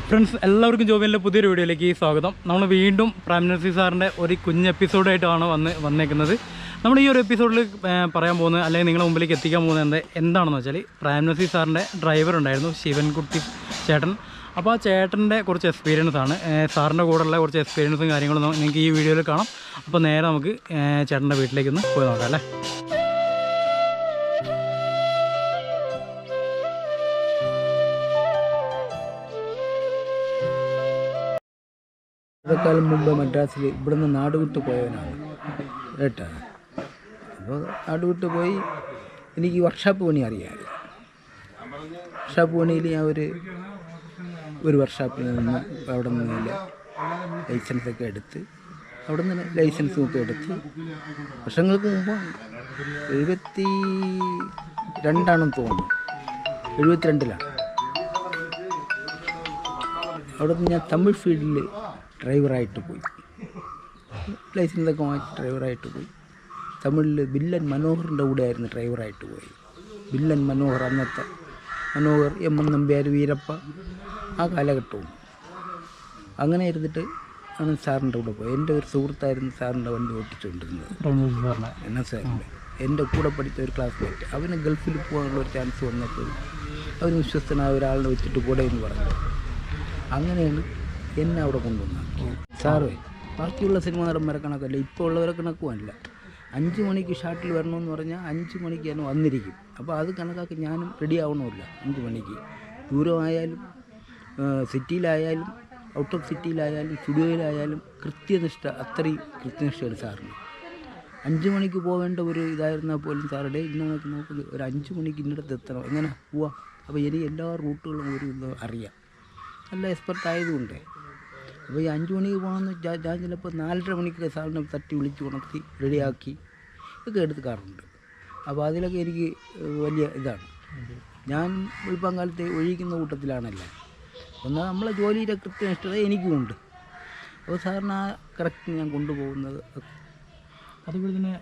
Friends, എല്ലാവർക്കും ജോവിയലിൻ്റെ പുതിയൊരു വീഡിയോയിലേക്ക് സ്വാഗതം. നമ്മൾ വീണ്ടും പ്രേം നസീർ സാറിൻ്റെ ഒരു കുഞ്ഞ് എപ്പിസോഡായിട്ടാണ് വന്നേക്കുന്നത്. നമ്മൾ ഈ ഒരു എപ്പിസോഡിൽ പറയാൻ പോകുന്നത്, അല്ലെങ്കിൽ നിങ്ങളുടെ മുമ്പിലേക്ക് എത്തിക്കാൻ പോകുന്നത് എന്താണെന്ന് വെച്ചാൽ, പ്രേം നസീർ സാറിൻ്റെ ഡ്രൈവർ ഉണ്ടായിരുന്നു, ശിവൻ കുട്ടി ചേട്ടൻ. അപ്പോൾ ആ ചേട്ടൻ്റെ കുറച്ച് എക്സ്പീരിയൻസ് ആണ്, സാറിൻ്റെ കൂടെയുള്ള കുറച്ച് എക്സ്പീരിയൻസും കാര്യങ്ങളും നിങ്ങൾക്ക് ഈ വീഡിയോയിൽ കാണാം. അപ്പോൾ നേരെ നമുക്ക് ചേട്ടൻ്റെ വീട്ടിലേക്കൊന്ന് പോയി നോക്കാം അല്ലേ. കാലം മുമ്പ് മദ്രാസിൽ ഇവിടുന്ന് നാട് വിട്ട് പോയവനാണ് കേട്ടാ. അപ്പോൾ നാട് വിട്ട് പോയി എനിക്ക് വർക്ക്ഷോപ്പ് പണി അറിയാം. വർക്ക്ഷോപ്പ് പണിയിൽ ഞാൻ ഒരു വർക്ക്ഷോപ്പിൽ നിന്ന് അവിടെ നിന്നില്ല ലൈസൻസൊക്കെ എടുത്ത്, അവിടെ നിന്ന് ലൈസൻസും ഒക്കെ എടുത്ത് വർഷങ്ങൾക്ക് മുമ്പ് 72 തോന്നുന്നു, 72-ലാണ്. അവിടെ നിന്ന് ഞാൻ തമിഴ് ഫീൽഡിൽ ഡ്രൈവറായിട്ട് പോയി, ലൈസൻസൊക്കെ വാങ്ങിച്ച് ഡ്രൈവറായിട്ട് പോയി. തമിഴിൽ വില്ലൻ മനോഹറിൻ്റെ കൂടെ ആയിരുന്നു ഡ്രൈവറായിട്ട് പോയി. വില്ലൻ മനോഹർ, അന്നത്തെ മനോഹർ, M1 നമ്പ്യാർ, വീരപ്പ, ആ കാലഘട്ടവും. അങ്ങനെ ഇരുന്നിട്ട് ആണ് സാറിൻ്റെ കൂടെ പോയി. എൻ്റെ ഒരു സുഹൃത്തായിരുന്നു സാറിൻ്റെ വണ്ടി ഓട്ടിച്ചുകൊണ്ടിരുന്നത്, എന്നാ സാറിൻ്റെ എൻ്റെ കൂടെ പഠിച്ച ഒരു ക്ലാസ്മേറ്റ്. അവന് ഗൾഫിൽ പോകാനുള്ള ഒരു ചാൻസ് വന്നപ്പോൾ അവന് വിശ്വസ്തനായ ഒരാളിനെ വെച്ചിട്ട് കൂടെ എന്ന് പറഞ്ഞു. അങ്ങനെയാണ് എന്നെ അവിടെ കൊണ്ടുവന്നാക്കി. സാറേ, ബാക്കിയുള്ള സിനിമ നടന്മാരെ കണക്കല്ല, ഇപ്പോൾ ഉള്ളവരെ കണക്കുമല്ല. 5 മണിക്ക് ഷാട്ടിൽ വരണമെന്ന് പറഞ്ഞാൽ 5 മണിക്ക് ഞാൻ വന്നിരിക്കും. അപ്പോൾ അത് കണക്കാക്കി ഞാനും റെഡി ആവണമല്ല. 5 മണിക്ക് ദൂരമായാലും സിറ്റിയിലായാലും ഔട്ട് ഓഫ് സിറ്റിയിലായാലും സ്റ്റുഡിയോയിലായാലും കൃത്യനിഷ്ഠ, അത്രയും കൃത്യനിഷ്ഠയാണ് സാറിന്. 5 മണിക്ക് പോകേണ്ട ഒരു ഇതായിരുന്നാൽ പോലും സാറുടെ ഇന്നൊക്കെ നോക്കുന്നത് ഒരു 5 മണിക്ക് ഇന്നിടത്ത് എത്തണം, എങ്ങനെ പോവാം. അപ്പോൾ എനിക്ക് എല്ലാ റൂട്ടുകളും ഒരു അറിയാം, നല്ല എക്സ്പെർട്ട് ആയതുകൊണ്ട്. അപ്പോൾ ഈ 5 മണിക്ക് പോകണമെന്ന് ഞാൻ ചിലപ്പോൾ 4:30 മണിക്ക് സാറിനെ തട്ടി വിളിച്ച് ഉണർത്തി റെഡിയാക്കി ഒക്കെ എടുക്കാറുണ്ട്. അപ്പോൾ അതിലൊക്കെ എനിക്ക് വലിയ ഇതാണ്. ഞാൻ വെളുപ്പം കാലത്ത് ഒഴിക്കുന്ന കൂട്ടത്തിലാണല്ലോ. എന്നാൽ നമ്മളെ ജോലിയുടെ കൃത്യനിഷ്ഠത എനിക്കുമുണ്ട്. അപ്പോൾ സാറിന് ആ കറക്റ്റ് ഞാൻ കൊണ്ടുപോകുന്നത്. അതുപോലെ തന്നെ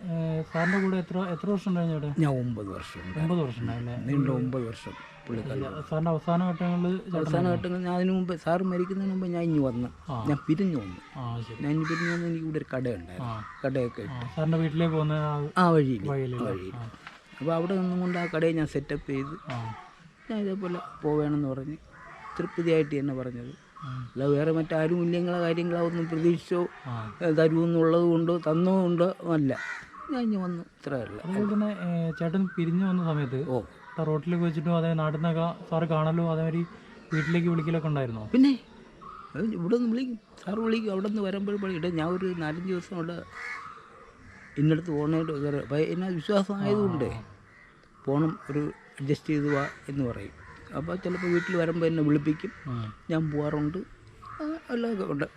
സാറിൻ്റെ കൂടെ എത്ര വർഷം ഉണ്ടായിരുന്നു ചേട്ടാ? ഞാൻ 9 വർഷം. 9 വർഷം ഉണ്ടായില്ലേ? നീണ്ട 9 വർഷം പുള്ളിക്കാരൻ. സാറിൻ്റെ അവസാന ഘട്ടങ്ങളിൽ അതിന് മുമ്പ്, സാറ് മരിക്കുന്നതിന് മുമ്പ് ഞാൻ ഇനി വന്നു, ഞാൻ പിരിഞ്ഞു വന്നു. ഞാൻ ഇനി പിരിഞ്ഞു വന്ന് എനിക്ക് ഇവിടെ ഒരു കടയുണ്ടായിരുന്നു, കടയൊക്കെ ഇട്ട് സാറിൻ്റെ വീട്ടിലേക്ക് പോകുന്ന ആ വഴിയിൽ. അപ്പോൾ അവിടെ നിന്നും കൊണ്ട് ആ കടയെ ഞാൻ സെറ്റപ്പ് ചെയ്ത് ഞാൻ ഇതേപോലെ പോവേണമെന്ന് പറഞ്ഞ് തൃപ്തിയായിട്ട് തന്നെ പറഞ്ഞത്. അല്ല വേറെ മറ്റാരും മൂല്യങ്ങളോ കാര്യങ്ങളോ ഒന്നും പ്രതീക്ഷിച്ചോ തരുമെന്നുള്ളത് കൊണ്ടോ തന്നോ കൊണ്ടോ അല്ല, ഞാൻ ഇനി വന്നു, ഇത്രയല്ല. അതുപോലെ തന്നെ ചേട്ടൻ പിരിഞ്ഞു വന്ന സമയത്ത് റോട്ടിലേക്ക് വെച്ചിട്ടും അതേ നാട്ടിൽ നിന്നൊക്കെ സാറ് കാണലോ അതേമാതിരി വീട്ടിലേക്ക് വിളിക്കലൊക്കെ ഉണ്ടായിരുന്നോ? പിന്നെ ഇവിടെ നിന്ന് വിളിക്കും, സാറ് വിളിക്കും. അവിടെ നിന്ന് വരുമ്പോഴും ഇട ഞാൻ ഒരു 4-5 ദിവസം അവിടെ ഇന്നടത്ത് പോകണമായിട്ട് കയറി എന്നെ വിശ്വാസമായതുകൊണ്ട് പോകണം, ഒരു അഡ്ജസ്റ്റ് ചെയ്ത് വാ എന്ന് പറയും. അപ്പോൾ ചിലപ്പോൾ വീട്ടിൽ വരുമ്പോൾ എന്നെ വിളിപ്പിക്കും, ഞാൻ പോകാറുണ്ട്. എല്ലാ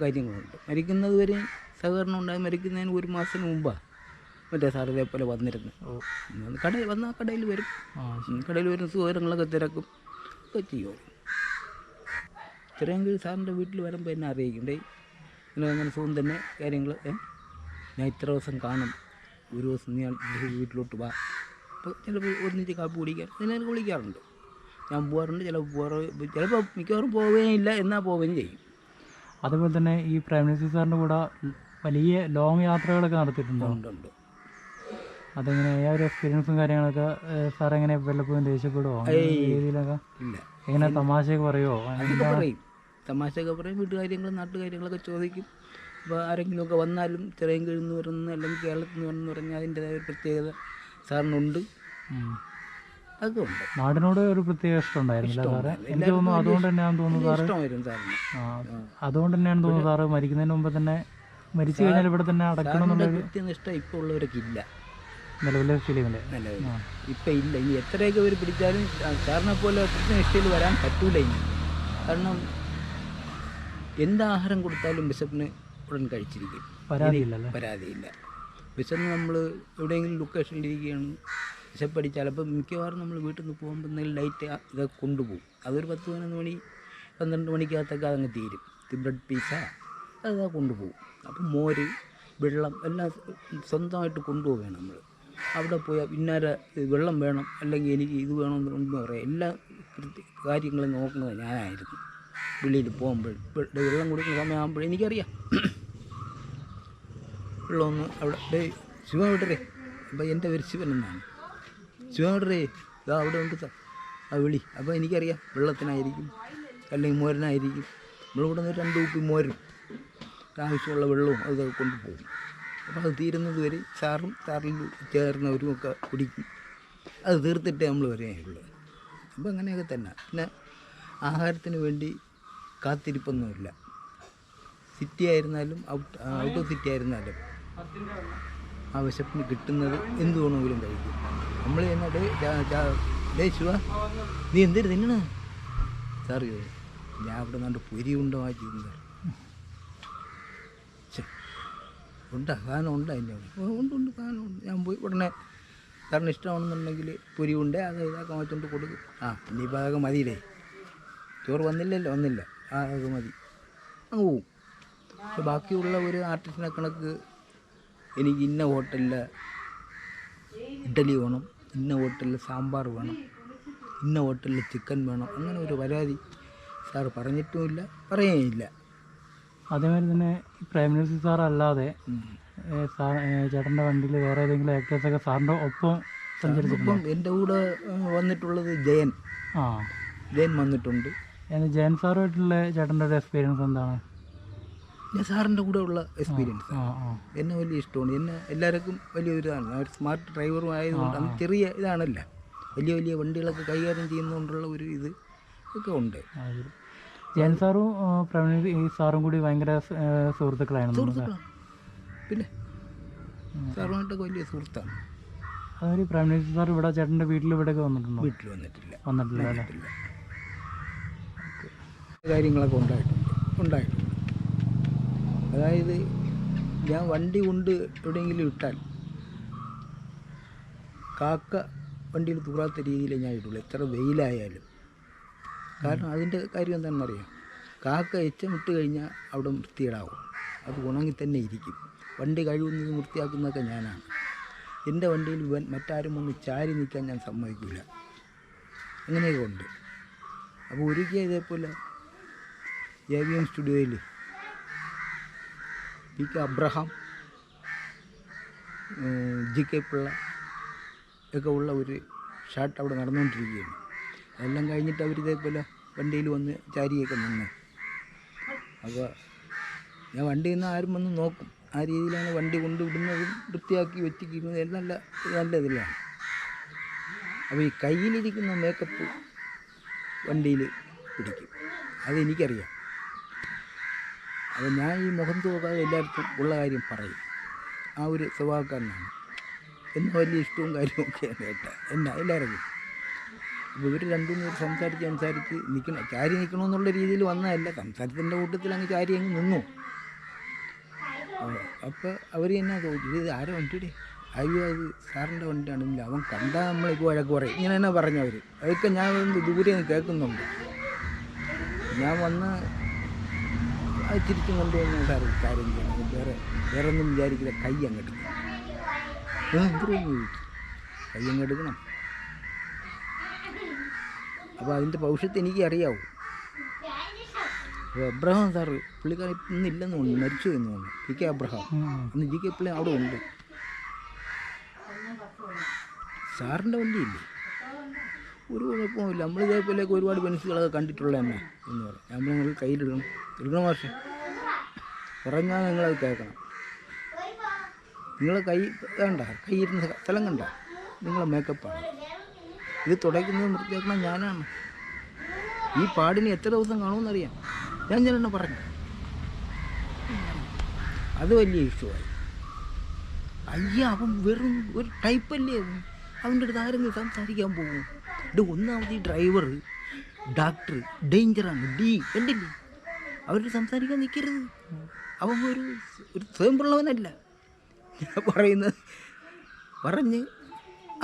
കാര്യങ്ങളുണ്ട്. മരിക്കുന്നത് വരെ സഹകരണം ഉണ്ടായി. മരിക്കുന്നതിന് 1 മാസത്തിന് മുമ്പാണ് മറ്റേ സാർ ഇതേപോലെ വന്നിരുന്നു. കടയിൽ വന്നാൽ കടയിൽ വരും, കടയിൽ വരുന്ന സുഖങ്ങളൊക്കെ തിരക്കും ഒക്കെ ചെയ്യും. ഇത്രയെങ്കിലും സാറിൻ്റെ വീട്ടിൽ വരുമ്പോൾ എന്നെ അറിയിക്കണ്ടേ, അങ്ങനെ സുഖം തന്നെ കാര്യങ്ങൾ. ഞാൻ ഇത്ര ദിവസം കാണും, ഒരു ദിവസം നീ വീട്ടിലോട്ട് വാ. അപ്പോൾ ചിലപ്പോൾ ഒന്നിച്ച് കാപ്പി കുടിക്കാൻ ഇതിനൊക്കെ വിളിക്കാറുണ്ട്. ഞാൻ പോകാറുണ്ട്, ചിലപ്പോൾ മിക്കവാറും പോവുകയില്ല, എന്നാൽ പോവുകയും ചെയ്യും. അതുപോലെ തന്നെ ഈ പ്രേം നസീർ സാറിൻ്റെ കൂടെ വലിയ ലോങ് യാത്രകളൊക്കെ നടത്തിയിട്ടുണ്ടോ? ഉണ്ട്. അതെങ്ങനെ ആ ഒരു എക്സ്പീരിയൻസും കാര്യങ്ങളൊക്കെ സാർ എങ്ങനെ വല്ലപ്പോഴും ദേഷ്യപ്പെടുമോ? രീതിയിലൊക്കെ ഇല്ല. എങ്ങനെ തമാശയൊക്കെ പറയുമോ? പറയും, തമാശയൊക്കെ പറയും. വീട്ടുകാര്യങ്ങളും നാട്ടുകാര്യങ്ങളൊക്കെ ചോദിക്കും. അപ്പോൾ ആരെങ്കിലുമൊക്കെ വന്നാലും ചെറിയ കിഴിന്ന് വരുന്ന അല്ലെങ്കിൽ കേരളത്തിൽ നിന്ന് വരെന്ന് പറഞ്ഞാൽ അതിൻ്റെതായ ഒരു പ്രത്യേകത സാറിനുണ്ട്. അതൊക്കെ ഉണ്ട്. നാടിനോട് ഒരു പ്രത്യേക ഇഷ്ടം ഉണ്ടായിരുന്നില്ല സാറേ? എനിക്ക് തോന്നുന്നു അതുകൊണ്ട് തന്നെയാണെന്ന് തോന്നുന്നു സാറ്. അതുകൊണ്ട് തന്നെയാണ് തോന്നുന്നു സാറ് മരിക്കുന്നതിന് മുമ്പ് തന്നെ, മരിച്ചു കഴിഞ്ഞാൽ ഇവിടെ തന്നെ അടക്കണം എന്നുള്ളത് കൃത്യനിഷ്ഠ ഇപ്പോൾ ഉള്ളവരൊക്കെ ഇല്ല, നിലവിലെ ഫിലിമിൽ ഇപ്പം ഇല്ല. ഇനി എത്രയൊക്കെ ഇവർ പിടിച്ചാലും സാറിനെ പോലെ കൃത്യനിഷ്ഠയിൽ വരാൻ പറ്റൂല ഇനി. കാരണം എന്താഹാരം കൊടുത്താലും ബിഷപ്പിന് ഉടൻ കഴിച്ചിരിക്കും, പരാതിയില്ല. ബിഷപ്പിന് നമ്മൾ എവിടെയെങ്കിലും ലൊക്കേഷനിലിരിക്കുകയാണ്, ബിഷപ്പ് അടിച്ചാൽ അപ്പം മിക്കവാറും നമ്മൾ വീട്ടിൽ നിന്ന് പോകുമ്പോൾ എന്തെങ്കിലും ലൈറ്റ് ഇതൊക്കെ കൊണ്ടുപോകും. അതൊരു 10-11 മണി 12 മണിക്കകത്തൊക്കെ അതങ്ങ് തീരും. ബ്രെഡ് പീസാ അതൊക്കെ കൊണ്ടുപോകും. അപ്പം മോര്, വെള്ളം എല്ലാം സ്വന്തമായിട്ട് കൊണ്ടുപോവുകയാണ് നമ്മൾ. അവിടെ പോയാൽ പിന്നാരെ വെള്ളം വേണം, അല്ലെങ്കിൽ എനിക്ക് ഇത് വേണമെന്നൊന്നും പറയാം. എല്ലാ കാര്യങ്ങളും നോക്കുന്നത് ഞാനായിരുന്നു. വെളിയിൽ പോകുമ്പോൾ വെള്ളം കുടിക്കുന്ന സമയമാകുമ്പോൾ എനിക്കറിയാം വെള്ളമൊന്ന് അവിടെ ശിവൻ വിടറേ. അപ്പോൾ എൻ്റെ പേര് ശിവൻ എന്നാണ്. ശിവൻ വിടറേ, ഇതാ അവിടെ ഉണ്ട് ആ വിളി. അപ്പോൾ എനിക്കറിയാം വെള്ളത്തിനായിരിക്കും അല്ലെങ്കിൽ മോരനായിരിക്കും. നമ്മളിവിടെ നിന്ന് 2 കുപ്പി മോരും ആവശ്യമുള്ള വെള്ളവും അതൊക്കെ കൊണ്ടുപോകും. അപ്പോൾ അത് തീരുന്നത് വരെ സാറിൽ ചേർന്നവരും ഒക്കെ കുടിക്കും. അത് തീർത്തിട്ടേ നമ്മൾ വരികയുള്ളൂ. അപ്പോൾ അങ്ങനെയൊക്കെ തന്നെ. പിന്നെ ആഹാരത്തിന് വേണ്ടി കാത്തിരിപ്പൊന്നുമില്ല. സിറ്റി ആയിരുന്നാലും ഔട്ട് ഓഫ് സിറ്റി ആയിരുന്നാലും ആ വിശപ്പിന് കിട്ടുന്നത് എന്ത് വേണമെങ്കിലും കഴിക്കും. നമ്മൾ തന്നെ ഡേ ശിവ നീ എന്തൊരു തിന്നണ സാറ് ഞാൻ അവിടെ നിന്നുകൊണ്ട് പൊരി ഉണ്ടോ വാങ്ങിച്ചിരുന്നത് ഉണ്ടാ സാധനം ഉണ്ട് അതിൻ്റെ ഉണ്ട് സാധനമുണ്ട്. ഞാൻ പോയി ഉടനെ സാറിന് ഇഷ്ടമാണെന്നുണ്ടെങ്കിൽ പൊരി ഉണ്ട് അത് ഇതൊക്കെ വാങ്ങിച്ചുകൊണ്ട് കൊടുക്കും. ഇനിയിപ്പോൾ അതൊക്കെ മതിയില്ലേ, ചോറ് വന്നില്ല അതൊക്കെ മതി അങ്ങ് പോവും. പക്ഷെ ബാക്കിയുള്ള ഒരു ആർട്ടിസ്റ്റിനെ കണക്ക് എനിക്ക് ഇന്ന ഹോട്ടലിൽ ഇഡ്ഡലി വേണം, ഇന്ന ഹോട്ടലിൽ സാമ്പാർ വേണം, ഇന്ന ഹോട്ടലിൽ ചിക്കൻ വേണം, അങ്ങനെ ഒരു പരാതി സാറ് പറഞ്ഞിട്ടുമില്ല, പറയുകയില്ല. അതേമാതിരി തന്നെ പ്രേം നസീർ സാർ അല്ലാതെ ചേട്ടൻ്റെ വണ്ടിയിൽ വേറെ ഏതെങ്കിലും ആക്ടേഴ്സൊക്കെ സാറിൻ്റെ ഒപ്പം സഞ്ചരിച്ചിട്ടുണ്ടോ? എൻ്റെ കൂടെ വന്നിട്ടുള്ളത് ജയൻ വന്നിട്ടുണ്ട്. ജയൻ സാറുമായിട്ടുള്ള ചേട്ടൻ്റെ ഒരു എക്സ്പീരിയൻസ് എന്താണ്? ഞാൻ സാറിൻ്റെ കൂടെ ഉള്ള എക്സ്പീരിയൻസ് എന്നെ വലിയ ഇഷ്ടമാണ്. എന്നെ എല്ലാവർക്കും വലിയ ഇതാണ്. ഒരു സ്മാർട്ട് ഡ്രൈവറും ആയതുകൊണ്ട് അന്ന് ചെറിയ ഇതാണല്ല, വലിയ വണ്ടികളൊക്കെ കൈകാര്യം ചെയ്യുന്നതുകൊണ്ടുള്ള ഒരു ഇത് ഒക്കെ ഉണ്ട്. ജയൻ സാറും പ്രേം സാറും കൂടി ഭയങ്കര സുഹൃത്തുക്കളാണ്. പിന്നെ സാറുമായിട്ടൊക്കെ വലിയ സുഹൃത്താണ്. അതായത് പ്രേം നസീർ സാർ ഇവിടെ ചേട്ടൻ്റെ വീട്ടിലിവിടെയൊക്കെ വന്നിട്ടുണ്ടോ? വീട്ടിൽ വന്നിട്ടില്ല. കാര്യങ്ങളൊക്കെ ഉണ്ടായിട്ടുണ്ട്. അതായത് ഞാൻ വണ്ടി കൊണ്ട് എവിടെയെങ്കിലും ഇട്ടാൽ കാക്ക വണ്ടിയിൽ തൂറാത്ത രീതിയിൽ ഞാൻ ഇട്ടുള്ളൂ, എത്ര വെയിലായാലും. കാരണം അതിൻ്റെ കാര്യം എന്താണെന്നറിയാം, കാക്ക എച്ചമിട്ട് കഴിഞ്ഞാൽ അവിടെ വൃത്തിയിടാവും, അത് ഉണങ്ങി തന്നെ ഇരിക്കും. വണ്ടി കഴുകുന്നതും വൃത്തിയാക്കുന്നതൊക്കെ ഞാനാണ്. എൻ്റെ വണ്ടിയിൽ മറ്റാരും വന്ന് ചാരി നിൽക്കാൻ ഞാൻ സമ്മതിക്കില്ല. അങ്ങനെയൊക്കെ ഉണ്ട്. അപ്പോൾ ഒരിക്കൽ ഇതേപോലെ JVM സ്റ്റുഡിയോയിൽ PK അബ്രഹാം, GK പിള്ള ഒക്കെ ഉള്ള ഒരു ഷാട്ട് അവിടെ നടന്നുകൊണ്ടിരിക്കുകയാണ്. അതെല്ലാം കഴിഞ്ഞിട്ട് അവരിതേപോലെ വണ്ടിയിൽ വന്ന് ചാരിയൊക്കെ നിന്ന്. അപ്പോൾ ഞാൻ വണ്ടിയിൽ നിന്ന് ആരും വന്ന് നോക്കും, ആ രീതിയിലാണ് വണ്ടി കൊണ്ടുവിടുന്നതും വൃത്തിയാക്കി വെച്ചിരിക്കുന്നതും എല്ലാം നല്ല ഇതിലാണ്. അപ്പോൾ ഈ കയ്യിലിരിക്കുന്ന മേക്കപ്പ് വണ്ടിയിൽ പിടിക്കും, അതെനിക്കറിയാം. അപ്പോൾ ഞാൻ ഈ മുഖം നോക്കാതെ എല്ലാവർക്കും ഉള്ള കാര്യം പറയും. ആ ഒരു സ്വഭാവക്കാരനാണ്. എന്നെ വലിയ ഇഷ്ടവും കാര്യമൊക്കെയാണ് കേട്ടോ എല്ലാവർക്കും. അപ്പോൾ ഇവർ രണ്ടും സംസാരിച്ച് ചാരി നിൽക്കണമെന്നുള്ള രീതിയിൽ വന്നതല്ല, സംസാരത്തിൻ്റെ കൂട്ടത്തിൽ അങ്ങ് ചാരി അങ്ങ് നിന്നു. അപ്പോൾ അവർ എന്നാ ചോദിച്ചു, ഇത് ആരെ വണ്ടിയുടെ? അയ്യോ അത് സാറിൻ്റെ വണ്ടിയാണെന്നില്ല, അവൻ കണ്ടാൽ നമ്മളിപ്പോൾ വഴക്ക് പറയും, ഇങ്ങനെ തന്നെ പറഞ്ഞവർ. അതൊക്കെ ഞാൻ ദൂരെ നിന്ന് കേൾക്കുന്നുണ്ട്. ഞാൻ വന്ന് അത് തിരിച്ചും കൊണ്ടുവന്ന് സാറ് കാര്യം ചെയ്യണം, വേറെ ഒന്നും വിചാരിക്കില്ല, കൈ അങ്ങെടുക്കണം. എന്തിനു ചോദിച്ചു, കൈ അങ്ങെടുക്കണം. അപ്പോൾ അതിൻ്റെ ഭവിഷ്യത്ത് എനിക്ക് അറിയാവൂ. അപ്പോൾ അബ്രഹാം സാറ് പുള്ളിക്കാരൻ ഇന്നില്ലെന്ന് തോന്നുന്നു, മരിച്ചു എന്ന് തോന്നുന്നു. PK അബ്രഹാം ഇന്ന് GK പിള്ളേ അവിടെ ഉണ്ട്. സാറിൻ്റെ വണ്ടിയില്ലേ, ഒരു കുഴപ്പമില്ല. നമ്മളിതേപോലെയൊക്കെ ഒരുപാട് പെൻസിലുകളൊക്കെ കണ്ടിട്ടുള്ള തന്നെ എന്ന് പറയും. നമ്മൾ കയ്യിലിടണം മാഷെ പറഞ്ഞാൽ നിങ്ങളത് കേൾക്കണം. നിങ്ങളെ കൈയിരുന്ന സ്ഥലം കണ്ട നിങ്ങളെ മേക്കപ്പാണ്. ഇത് തുടയ്ക്കുന്നത് വൃത്തിയാക്കണം ഞാനാണ്. ഈ പാടിന് എത്ര ദിവസം കാണുമെന്നറിയാം. ഞാൻ തന്നെ പറഞ്ഞു, അത് വലിയ ഇഷ്യമായി. അവൻ വെറും ഒരു ടൈപ്പല്ലേ, അവൻ്റെ അടുത്ത് ആരെങ്കിലും സംസാരിക്കാൻ പോകും. ഒന്നാമത് ഈ ഡ്രൈവർ ഡോക്ടർ ഡേഞ്ചറാണ്, കണ്ടില്ലേ, അവരോട് സംസാരിക്കാൻ നിൽക്കരുത്. അവൻ ഒരു സ്വയംപുള്ളവനല്ല. ഞാൻ പറയുന്നത് പറഞ്ഞ്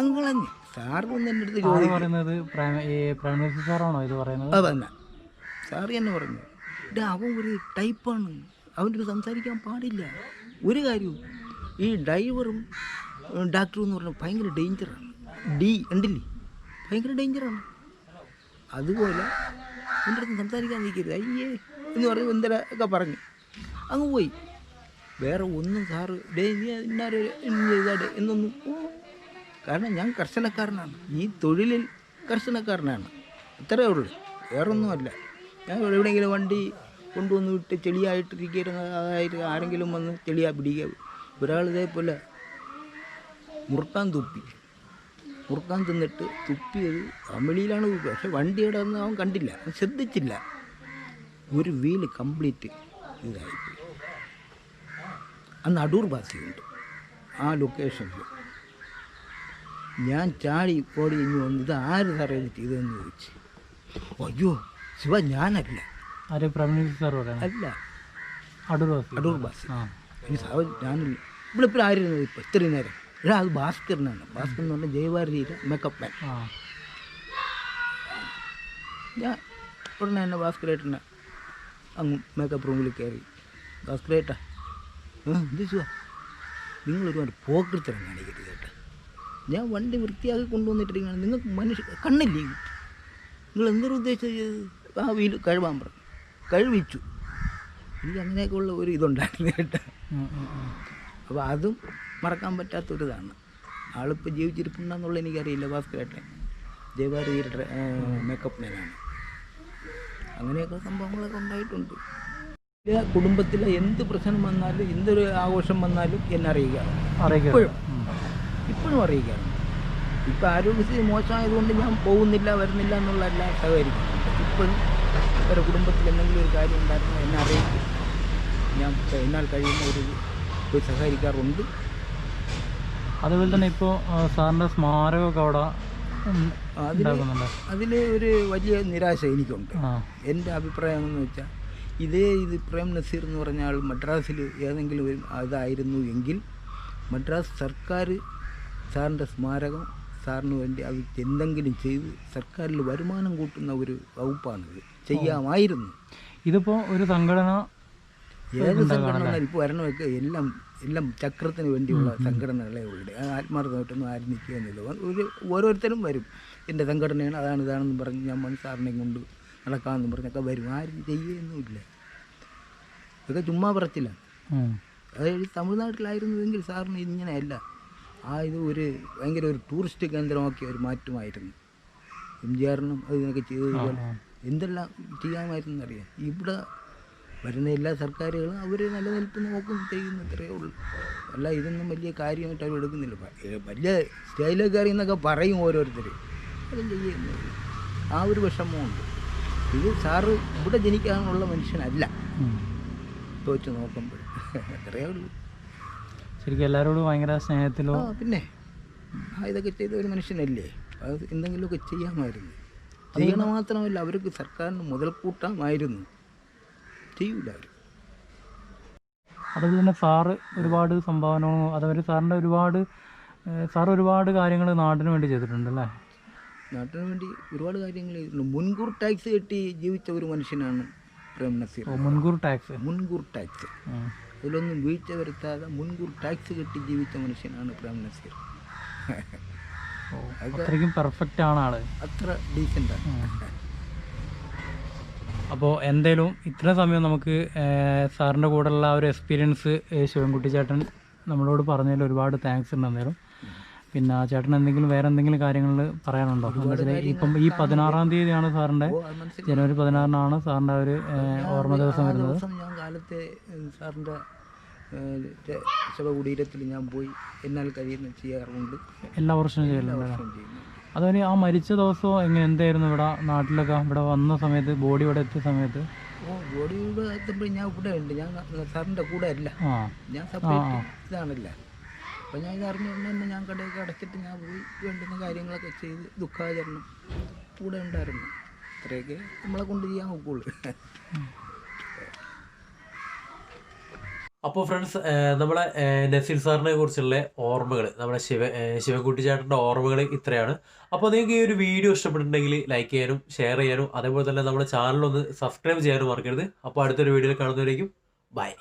അങ്ങളഞ്ഞ് സാർ വന്ന് എൻ്റെ അടുത്ത് പറയുന്നത് സാറാണോ ഇത് പറയുന്നത്? അതന്നെ സാറ് തന്നെ പറഞ്ഞു, അവൻ ഒരു ടൈപ്പാണ്, അവൻ്റെ അടുത്ത് സംസാരിക്കാൻ പാടില്ല ഒരു കാര്യവും. ഈ ഡ്രൈവറും ഡോക്ടറും എന്ന് പറഞ്ഞാൽ ഭയങ്കര ഡേഞ്ചറാണ്. കണ്ടില്ലേ, ഭയങ്കര ഡേഞ്ചറാണ്. അതുപോലെ എൻ്റെ അടുത്ത് സംസാരിക്കാൻ നിൽക്കരുത് അയ്യേ എന്ന് പറഞ്ഞ് എന്തെങ്കിലുമൊക്കെ പറഞ്ഞു അങ്ങ് പോയി. വേറെ ഒന്നും സാറ് ഡേ നീ ഇന്നാരെ ചെയ്താടെ എന്നൊന്നും. കാരണം ഞാൻ കർശനക്കാരനാണ്, ഈ തൊഴിലിൽ കർശനക്കാരനാണ്, അത്രേ ഉള്ളൂ, വേറൊന്നുമല്ല. ഞാൻ എവിടെയെങ്കിലും വണ്ടി കൊണ്ടുവന്ന് വിട്ട് ചെളിയായിട്ടിരിക്കുന്ന അതായത് ആരെങ്കിലും വന്ന് ചെളിയാ പിടിക്കുക. ഒരാൾ ഇതേപോലെ മുറുക്കാൻ തിന്നിട്ട് തുപ്പിയത് അമളിയിലാണ്. പക്ഷെ വണ്ടിയുടെ ഒന്നും അവൻ കണ്ടില്ല, അവൻ ശ്രദ്ധിച്ചില്ല. ഒരു വീല് കംപ്ലീറ്റ് ഇതായിപ്പോയി. അന്ന് അടൂർ ബാസിയുണ്ട് ആ ലൊക്കേഷനിൽ. ഞാൻ ചാടി ഓടി ഇങ്ങ് വന്ന് ഇത് ആര് സാറേ ഇത് ചെയ്തതെന്ന് ചോദിച്ചു. അയ്യോ ശിവ ഞാനല്ല. അല്ല അടൂർ ബാസി. സാവ് ഞാനില്ല. ഇവിടെ ഇപ്പോൾ ആയിരുന്നു ഇപ്പോൾ ഇത്രയും നേരം. ഇവിടെ അത് ഭാസ്കരനാണ്. ഭാസ്കരൻ എന്ന് പറഞ്ഞാൽ ജയവാരിയുടെ മേക്കപ്പ് മാൻ. ഞാൻ ഉടനെ തന്നെ ഭാസ്കരേട്ടനെ അങ്ങ് മേക്കപ്പ് റൂമിൽ കയറി. ഭാസ്കരേട്ടാ എന്ത് ശിവ നിങ്ങളൊരുപാട് പോക്കൃത്തരം കാണിക്കരുത് കേട്ടോ. ഞാൻ വണ്ടി വൃത്തിയാക്കി കൊണ്ടുവന്നിട്ടിരിക്കുകയാണ്, നിങ്ങൾക്ക് കണ്ണില്ലേ? നിങ്ങൾ എന്തൊരു ഉദ്ദേശിച്ചത്? ആ വീല് കഴുകാൻ പറഞ്ഞു, കഴിവിച്ചു. എനിക്ക് അങ്ങനെയൊക്കെയുള്ള ഒരു ഇതുണ്ടായിരുന്നു കേട്ടോ. അപ്പോൾ അതും മറക്കാൻ പറ്റാത്തൊരിതാണ്. ആളിപ്പോൾ ജീവിച്ചിരിപ്പുണ്ടെന്നുള്ള എനിക്കറിയില്ല. ഭാസ്കരേട്ടൻ ജയവാരിയുടെ മേക്കപ്പ് മാനാണ്. അങ്ങനെയൊക്കെ സംഭവങ്ങളൊക്കെ ഉണ്ടായിട്ടുണ്ട്. കുടുംബത്തിലെ എന്ത് പ്രശ്നം വന്നാലും എന്തൊരു ആഘോഷം വന്നാലും എന്നെ അറിയിക്കാറുണ്ട്. ഇപ്പോഴും അറിയിക്കാറുണ്ട്. ഇപ്പം ആരോഗ്യസ്ഥിതി മോശമായതുകൊണ്ട് ഞാൻ പോകുന്നില്ല വരുന്നില്ല എന്നുള്ള എല്ലാം സഹകരിക്കുന്നുണ്ട്. ഇപ്പോഴും ഒരു കുടുംബത്തിൽ എന്തെങ്കിലും ഒരു കാര്യം ഉണ്ടായിരുന്നു എന്നെ അറിയിക്കും. ഞാൻ എന്നാൽ കഴിയുന്ന ഒരു സഹകരിക്കാറുണ്ട്. അതുപോലെ തന്നെ ഇപ്പോൾ സാറിൻ്റെ സ്മാരകമൊക്കെ അവിടെ അതിൽ ഒരു വലിയ നിരാശ എനിക്കുണ്ട്. എൻ്റെ അഭിപ്രായം എന്ന് വെച്ചാൽ ഇത് പ്രേം നസീർ എന്ന് പറഞ്ഞ ആൾ മദ്രാസിൽ ഏതെങ്കിലും ഒരു ഇതായിരുന്നു എങ്കിൽ മദ്രാസ് സർക്കാർ സാറിൻ്റെ സ്മാരകം സാറിന് വേണ്ടി അത് എന്തെങ്കിലും ചെയ്ത് സർക്കാരിൽ വരുമാനം കൂട്ടുന്ന ഒരു വകുപ്പാണിത്. ചെയ്യാമായിരുന്നു. ഇതിപ്പോൾ ഒരു സംഘടന, ഏത് സംഘടന ഇപ്പോൾ വരണമൊക്കെ എല്ലാം ചക്രത്തിന് വേണ്ടിയുള്ള സംഘടനകളെ ഉള്ളു. ആത്മാർത്ഥമായിട്ടൊന്നും ആരും നിൽക്കുകയെന്നില്ല. ഓരോരുത്തരും വരും, എൻ്റെ സംഘടനയാണ് അതാണ് ഇതാണെന്ന് പറഞ്ഞ് ഞാൻ സാറിനെ കൊണ്ട് നടക്കാമെന്ന് പറഞ്ഞൊക്കെ വരും. ആരും ചെയ്യുകയൊന്നുമില്ല. ഇതൊക്കെ ചുമ്മാ പറച്ചില്ല. അതായത് തമിഴ്നാട്ടിലായിരുന്നതെങ്കിൽ സാറിന് ഇങ്ങനെയല്ല. ഇത് ഭയങ്കര ഒരു ടൂറിസ്റ്റ് കേന്ദ്രമാക്കി ഒരു മാറ്റമായിരുന്നു. MGRനും അതിനൊക്കെ ചെയ്തതുപോലെ എന്തെല്ലാം ചെയ്യാമായിരുന്നു അറിയാം. ഇവിടെ വരുന്ന എല്ലാ സർക്കാരുകളും അവർ നിലനിൽപ്പ് നോക്കും ചെയ്യുന്നു, ഇത്രയേ ഉള്ളൂ. അല്ല ഇതൊന്നും വലിയ കാര്യമായിട്ട് അവർ എടുക്കുന്നില്ല. വലിയ സ്റ്റൈലൊക്കെ അറിയുന്നൊക്കെ പറയും ഓരോരുത്തർ, അതും ചെയ്യുന്നില്ല. ആ ഒരു വിഷമമുണ്ട്. ഇത് സാറ് ഇവിടെ ജനിക്കാനുള്ള മനുഷ്യനല്ല ഇപ്പോൾ വെച്ച് നോക്കുമ്പോൾ. അത്രയേ ഉള്ളൂ. ശരിക്കും എല്ലാവരോടും ഭയങ്കര സ്നേഹത്തിലോ പിന്നെ ഇതൊക്കെ ചെയ്ത ഒരു മനുഷ്യനല്ലേ. അത് എന്തെങ്കിലുമൊക്കെ ചെയ്യാമായിരുന്നു. ചെയ്യണ മാത്രമല്ല അവർക്ക് സർക്കാരിന് മുതൽക്കൂട്ടാമായിരുന്നു. ചെയ്യൂല അവർ. അതുപോലെ തന്നെ സാറ് ഒരുപാട് സംഭാവനകളും അതുപോലെ സാർ ഒരുപാട് കാര്യങ്ങൾ നാടിന് വേണ്ടി ചെയ്തിട്ടുണ്ട് അല്ലേ? നാട്ടിന് വേണ്ടി ഒരുപാട് കാര്യങ്ങൾ ചെയ്തിട്ടുണ്ട്. മുൻകൂർ ടാക്സ് കെട്ടി ജീവിച്ച ഒരു മനുഷ്യനാണ് പ്രേം നസീർ. മുൻകൂർ ടാക്സ് അതിലൊന്നും വീഴ്ച വരുത്താതെ മുൻകൂർ ടാക്സ് കെട്ടി ജീവിച്ച മനുഷ്യനാണ് പ്രേം നസീർ. അത്രയ്ക്കും പെർഫെക്റ്റ് ആണ് ആള്, അത്ര ഡീസൻ്റാണ്. അപ്പോൾ എന്തായാലും ഇത്ര സമയം നമുക്ക് സാറിൻ്റെ കൂടെയുള്ള ആ ഒരു എക്സ്പീരിയൻസ് ശിവൻകുട്ടി ചേട്ടൻ നമ്മളോട് പറഞ്ഞതിൽ ഒരുപാട് താങ്ക്സ് ഉണ്ട്. എന്തായാലും പിന്നെ ചേട്ടൻ വേറെ എന്തെങ്കിലും കാര്യങ്ങൾ പറയാനുണ്ടോ? ഇപ്പം ഈ 16-ാം തീയതിയാണ് സാറിൻ്റെ, ജനുവരി 16-നാണ് സാറിൻ്റെ ഒരു ഓർമ്മ ദിവസം വരുന്നത്. ഞാൻ കാലത്തെ സാറിൻ്റെ ശവകുടീരത്തിൽ ഞാൻ പോയി എന്നാൽ കഴിയുന്ന ചെയ്യാറുണ്ട്. എല്ലാ വർഷവും ചെയ്യലുണ്ട്. അതുപോലെ ആ മരിച്ച ദിവസവും എന്തായിരുന്നു ഇവിടെ നാട്ടിലൊക്കെ? ഇവിടെ വന്ന സമയത്ത് ബോഡി ഇവിടെ എത്തിയ സമയത്ത് ബോഡി ഇവിടെ എത്തുമ്പോൾ ഞാൻ ഇവിടെ ഉണ്ട്. ഞാൻ സാറിൻ്റെ കൂടെ അല്ല, ഞാൻ സെപ്പറേറ്റ് ഇതാണല്ല. അപ്പോൾ ഞാൻ ഇത് അറിഞ്ഞുകൊണ്ട് തന്നെ ഞാൻ കടയൊക്കെ അടച്ചിട്ട് ഞാൻ പോയി വേണ്ടുന്ന കാര്യങ്ങളൊക്കെ ചെയ്ത് ദുഃഖാചരണം കൂടെ ഉണ്ടായിരുന്നു. ഇത്രയൊക്കെ നമ്മളെ കൊണ്ട് ചെയ്യാൻ നോക്കുള്ളൂ. അപ്പോൾ ഫ്രണ്ട്സ്, നമ്മളെ നസീർ സാറിനെ കുറിച്ചുള്ള ഓർമ്മകൾ, നമ്മുടെ ശിവൻകുട്ടി ചേട്ടൻ്റെ ഓർമ്മകൾ ഇത്രയാണ്. അപ്പോൾ നിങ്ങൾക്ക് ഈ ഒരു വീഡിയോ ഇഷ്ടപ്പെട്ടിട്ടുണ്ടെങ്കിൽ ലൈക്ക് ചെയ്യാനും ഷെയർ ചെയ്യാനും അതേപോലെ തന്നെ നമ്മുടെ ചാനലൊന്ന് സബ്സ്ക്രൈബ് ചെയ്യാനും മറക്കരുത്. അപ്പോൾ അടുത്തൊരു വീഡിയോയിൽ കാണുന്നവരേക്കും ബൈ.